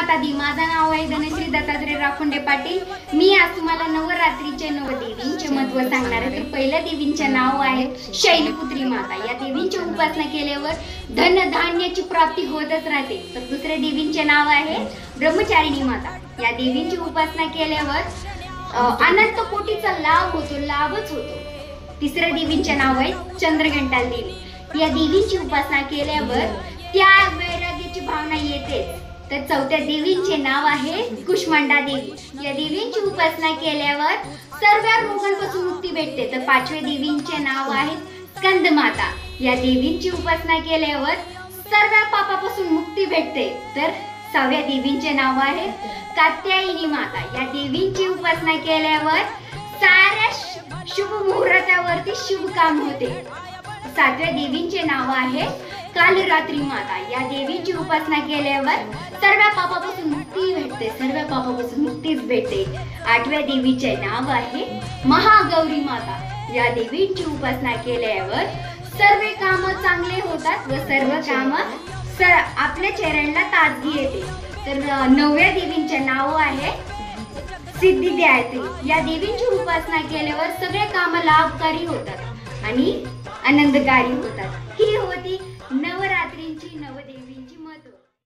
माता दी. माझं नाव आहे धनश्री दत्तात्रय राखोंडे पाटील. मी आज तुम्हाला नवरात्रीचे 9 देवींचे महत्त्व सांगणार आहे. तर पहिल्या देवींचे नाव आहे शैलपुत्री माता. या देवींची उपासना केल्यावर धन धान्याची प्राप्ती होतच राहते. तर दुसऱ्या देवींचे नाव आहे ब्रह्मचारिणी माता. या देवींची उपासना केल्यावर अनंत कोटीचा लाभ होतो, लाभच होतो. तिसऱ्या देवींचे नाव आहे चंद्रघंटा देवी. या देवींची उपासना केल्यावर त्याग वैराग्याची भावना येतेच. तर चौथ्या देवींचे नाव आहे कुष्मांडा देवी. या देवींची उपासना केल्यावर सर्व रोगांपासून मुक्ती भेटते. तर पाचव्या देवींचे नाव आहे स्कंद माता. या देवींची उपासना केल्यावर सर्व पापापासून मुक्ती भेटते. तर सहाव्या देवींचे नाव आहे कात्यायनी माता. या देवींची उपासना केल्यावर साऱ्या शुभ मुहूर्तावरती शुभ काम होते. सातव्या देवींचे नाव आहे कालरात्री माता. या देवीची उपासना केल्यावर सर्व पापापासून मुक्ती भेटते, सर्व पापापासून मुक्तीच भेटते. आठव्या देवीचे नाव आहे महागौरी माता. या देवीची उपासना केल्यावर सर्व काम चांगले होतात व सर्व काम आपल्या चेहऱ्याला ताजगी येते. तर नवव्या देवींचे नाव आहे सिद्धिदात्री. या देवीची उपासना केल्यावर सगळे काम लाभकारी होतात आणि आनंदकारी होतात. ही होती